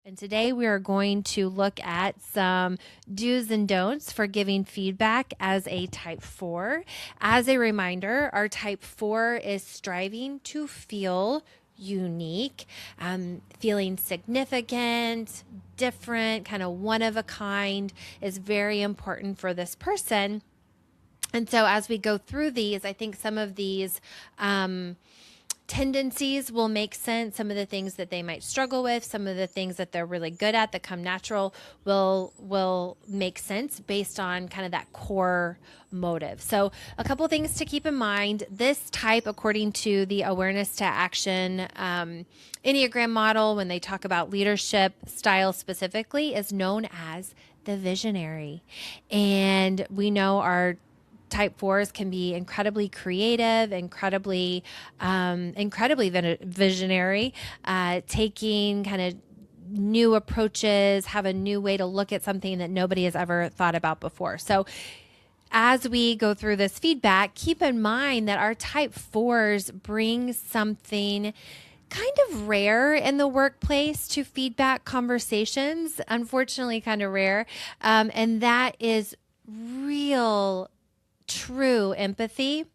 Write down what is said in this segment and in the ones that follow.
And today we are going to look at some do's and don'ts for giving feedback as a type 4. As a reminder, our type 4 is striving to feel unique, feeling significant, different, kind of one of a kind is very important for this person. And so as we go through these, I think some of these tendencies will make sense. Some of the things that they might struggle with, some of the things that they're really good at that come natural will make sense based on kind of that core motive. So a couple things to keep in mind. This type, according to the awareness to action Enneagram model, when they talk about leadership style specifically, is known as the visionary. And we know our type 4s can be incredibly creative, incredibly visionary, taking kind of new approaches, have a new way to look at something that nobody has ever thought about before. So as we go through this feedback, keep in mind that our type 4s bring something kind of rare in the workplace to feedback conversations, unfortunately kind of rare, and that is real true empathy,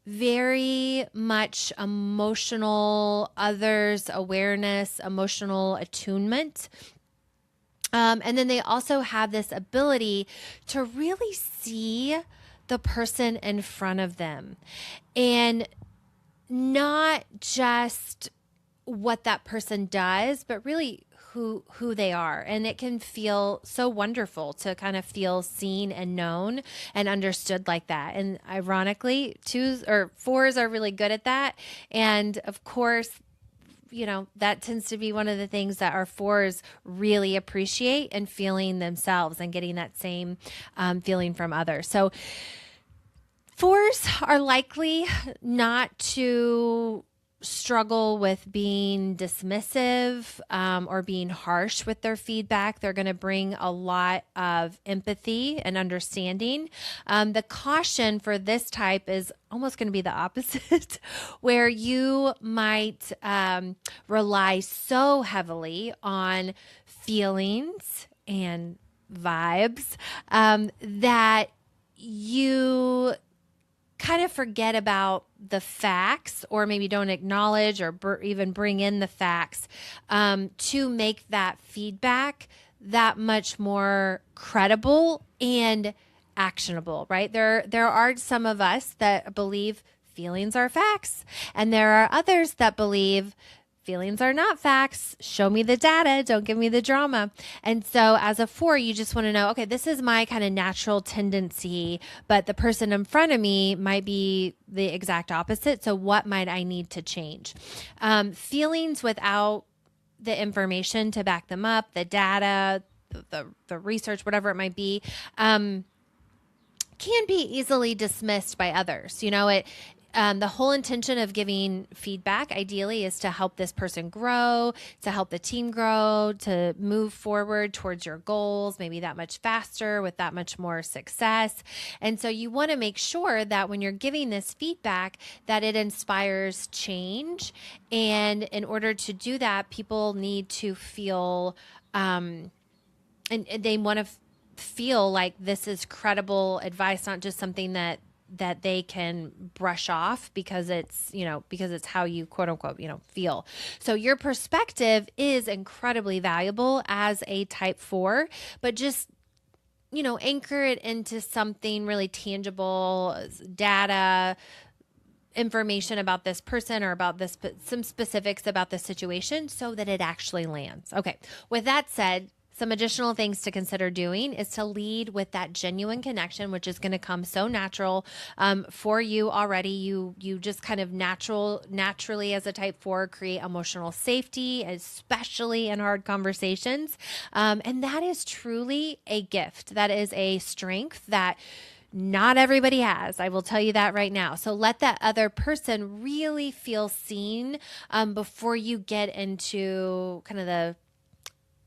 very much emotional others awareness, emotional attunement. And then they also have this ability to really see the person in front of them and not just what that person does, but really who they are. And it can feel so wonderful to kind of feel seen and known and understood like that. And ironically, 2s or 4s are really good at that. And of course, that tends to be one of the things that our 4s really appreciate, and feeling themselves and getting that same feeling from others. So 4s are likely not to struggle with being dismissive or being harsh with their feedback. They're going to bring a lot of empathy and understanding. The caution for this type is almost going to be the opposite, where you might rely so heavily on feelings and vibes that you kind of forget about the facts, or maybe don't acknowledge or even bring in the facts to make that feedback that much more credible and actionable, right? There are some of us that believe feelings are facts, and there are others that believe feelings are not facts. Show me the data. Don't give me the drama. And so as a 4, you just want to know, okay, this is my kind of natural tendency, but the person in front of me might be the exact opposite. So what might I need to change? Feelings without the information to back them up, the data, the research, whatever it might be, can be easily dismissed by others. The whole intention of giving feedback ideally is to help this person grow, to help the team grow, to move forward towards your goals, maybe that much faster with that much more success. And so you want to make sure that when you're giving this feedback, that it inspires change. And in order to do that, people need to feel, and they want to feel like this is credible advice, not just something that they can brush off because it's how you quote unquote, feel. So your perspective is incredibly valuable as a type 4, but just, anchor it into something really tangible, data, information about this person or about this, some specifics about the situation so that it actually lands. Okay. With that said, some additional things to consider doing is to lead with that genuine connection, which is going to come so natural for you already. You just kind of naturally as a type 4 create emotional safety, especially in hard conversations. And that is truly a gift. That is a strength that not everybody has. I will tell you that right now. So let that other person really feel seen before you get into kind of the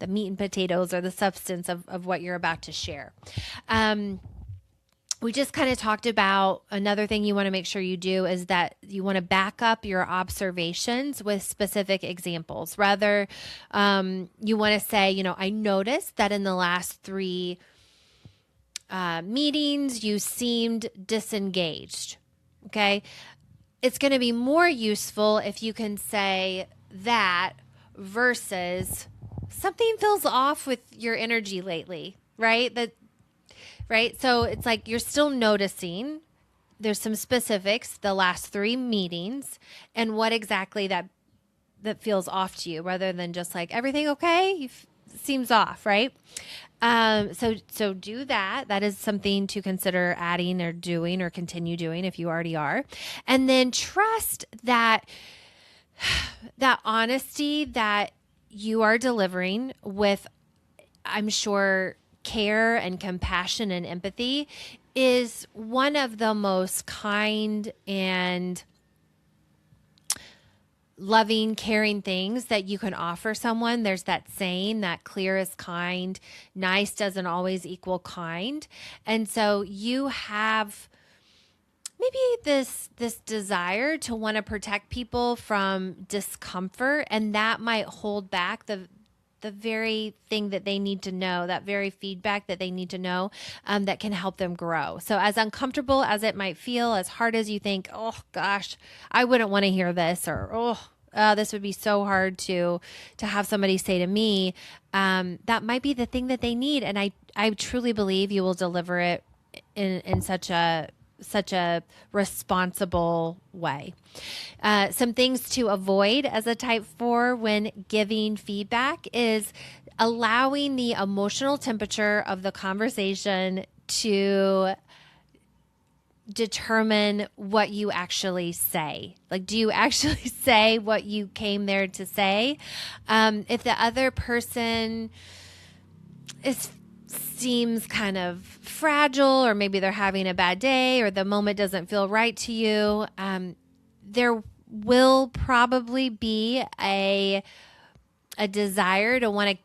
meat and potatoes or the substance of what you're about to share. we just kind of talked about another thing you want to make sure you do is that you want to back up your observations with specific examples. Rather, you want to say, I noticed that in the last 3 meetings, you seemed disengaged. Okay. It's going to be more useful if you can say that versus something feels off with your energy lately, right? Right? So it's like you're still noticing there's some specifics, the last 3 meetings, and what exactly that feels off to you, rather than just like everything okay? Seems off, right? So do that. That is something to consider adding or doing or continue doing if you already are. And then trust that honesty that you are delivering with, I'm sure, care and compassion and empathy is one of the most kind and loving, caring things that you can offer someone. There's that saying that clear is kind, nice doesn't always equal kind. And so you have maybe this desire to want to protect people from discomfort, and that might hold back the very thing that they need to know, that very feedback that they need to know, that can help them grow. So as uncomfortable as it might feel, as hard as you think, oh gosh, I wouldn't want to hear this, or this would be so hard to have somebody say to me, that might be the thing that they need. And I truly believe you will deliver it in such a responsible way. Some things to avoid as a type 4 when giving feedback is allowing the emotional temperature of the conversation to determine what you actually say. Like, do you actually say what you came there to say? If the other person seems kind of fragile, or maybe they're having a bad day, or the moment doesn't feel right to you, there will probably be a desire to want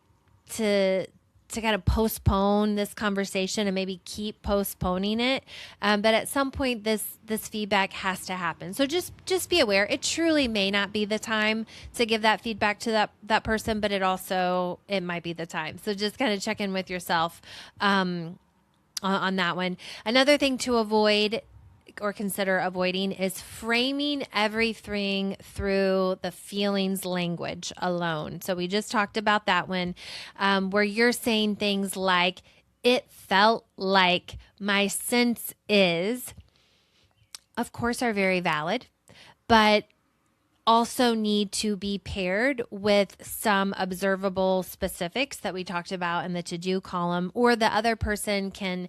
to kind of postpone this conversation and maybe keep postponing it. But at some point, this feedback has to happen. So just be aware. It truly may not be the time to give that feedback to that person, but it might be the time. So just kind of check in with yourself on that one. Another thing to avoid or consider avoiding is framing everything through the feelings language alone. So we just talked about that one, where you're saying things like, it felt like, my sense is, of course, are very valid, but also need to be paired with some observable specifics that we talked about in the to-do column, or the other person can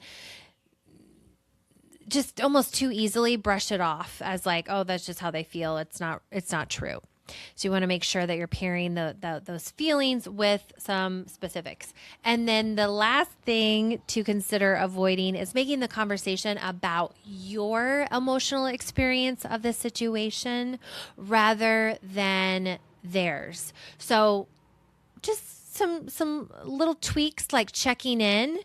just almost too easily brush it off as like, oh, that's just how they feel. It's not true. So you want to make sure that you're pairing those feelings with some specifics. And then the last thing to consider avoiding is making the conversation about your emotional experience of the situation rather than theirs. So just some little tweaks, like checking in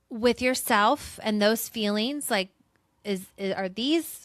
with yourself and those feelings, like,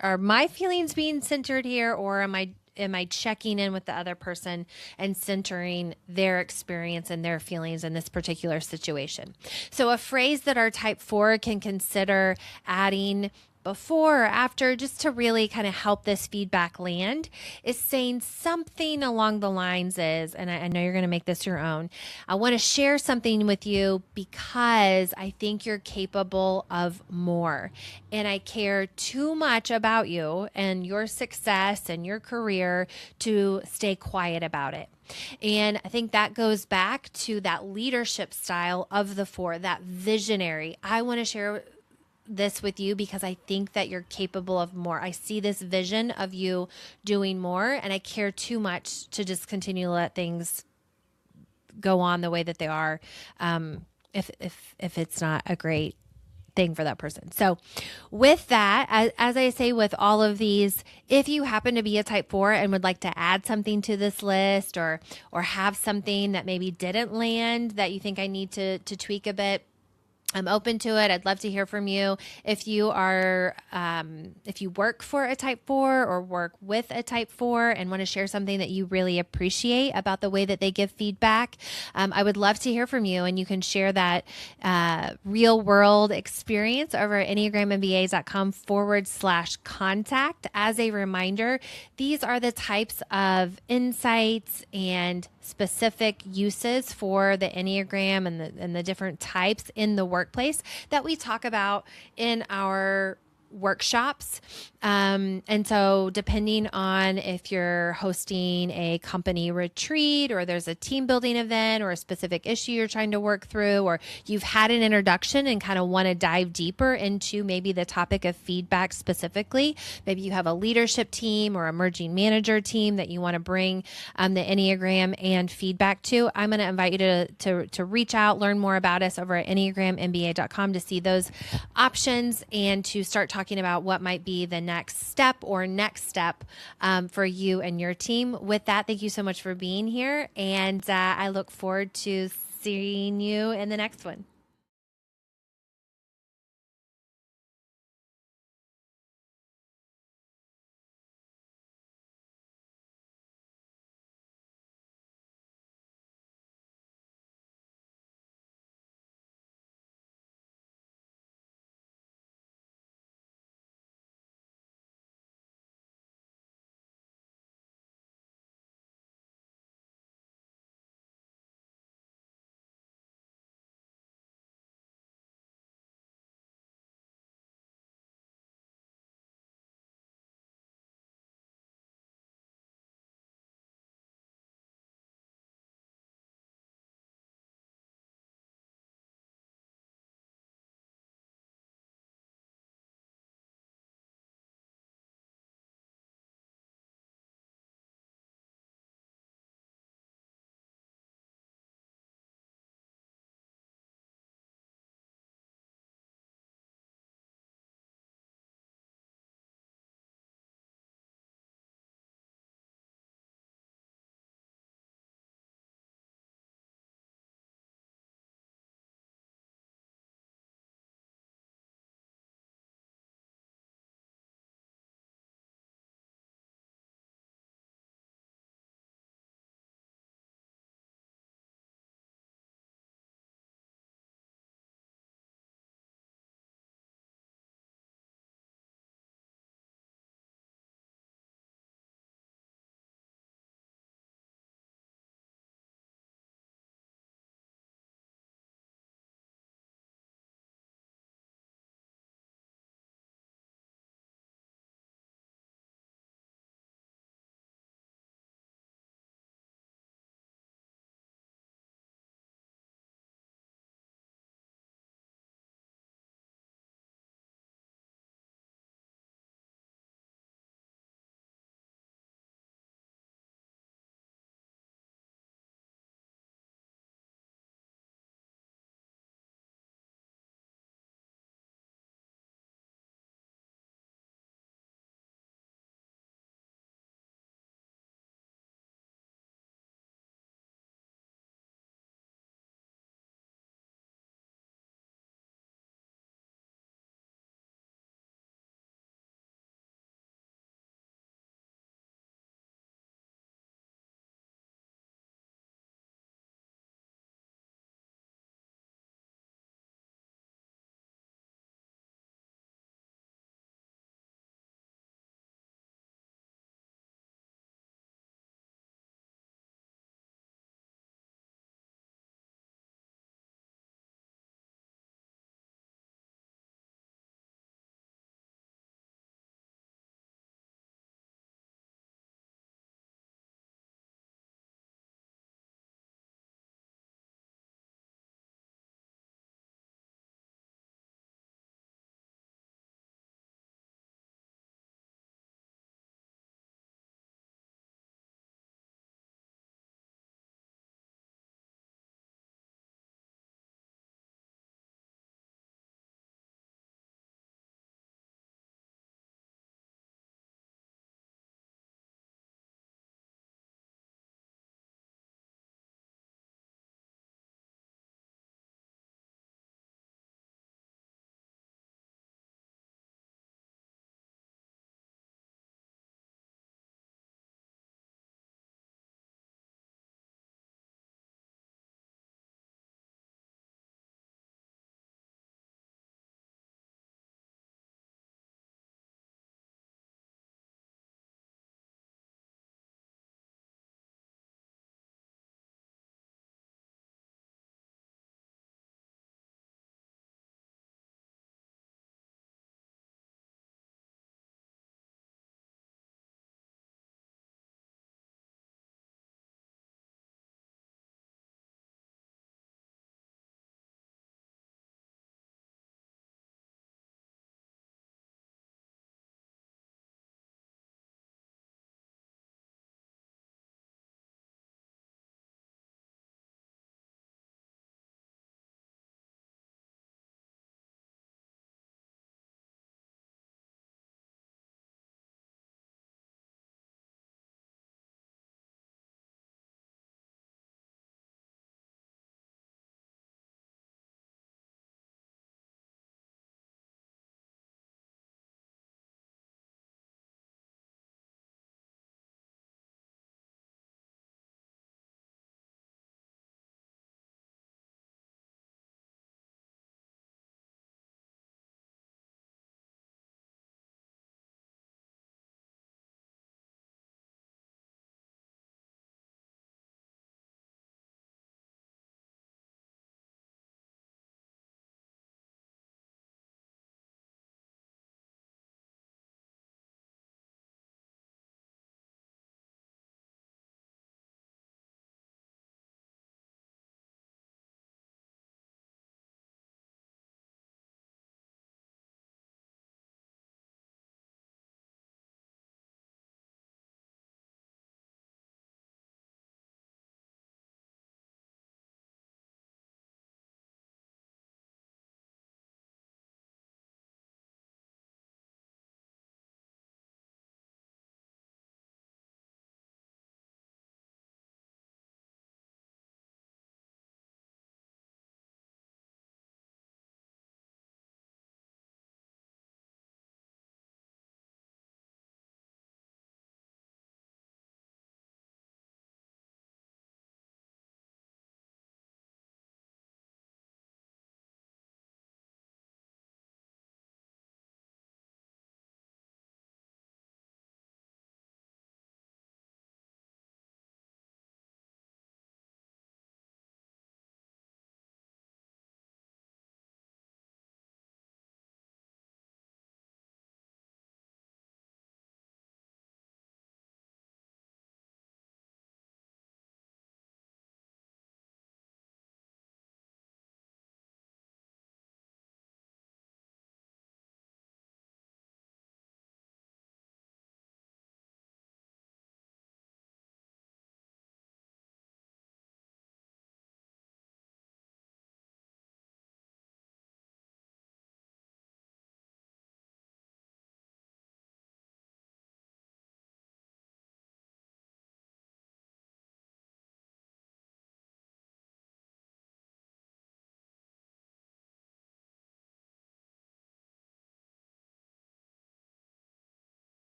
are my feelings being centered here, or am I checking in with the other person and centering their experience and their feelings in this particular situation? So a phrase that our type 4 can consider adding before or after, just to really kind of help this feedback land, is saying something along the lines is, and I know you're going to make this your own, I want to share something with you because I think you're capable of more, and I care too much about you and your success and your career to stay quiet about it. And I think that goes back to that leadership style of the 4, that visionary. I want to share this with you because I think that you're capable of more. I see this vision of you doing more, and I care too much to just continue to let things go on the way that they are, if it's not a great thing for that person. So with that, as I say with all of these, if you happen to be a type 4 and would like to add something to this list, or have something that maybe didn't land that you think I need to tweak a bit, I'm open to it. I'd love to hear from you. If you are, if you work for a type 4 or work with a type 4 and want to share something that you really appreciate about the way that they give feedback, I would love to hear from you. And you can share that real world experience over at enneagrammba.com/contact. As a reminder, these are the types of insights and specific uses for the Enneagram and the different types in the workplace that we talk about in our workshops. And so depending on if you're hosting a company retreat or there's a team building event or a specific issue you're trying to work through, or you've had an introduction and kind of want to dive deeper into maybe the topic of feedback specifically, maybe you have a leadership team or emerging manager team that you want to bring the Enneagram and feedback to, I'm going to invite you to reach out, learn more about us over at enneagrammba.com to see those options and to start talking about what might be the next step for you and your team. With that, thank you so much for being here. And I look forward to seeing you in the next one.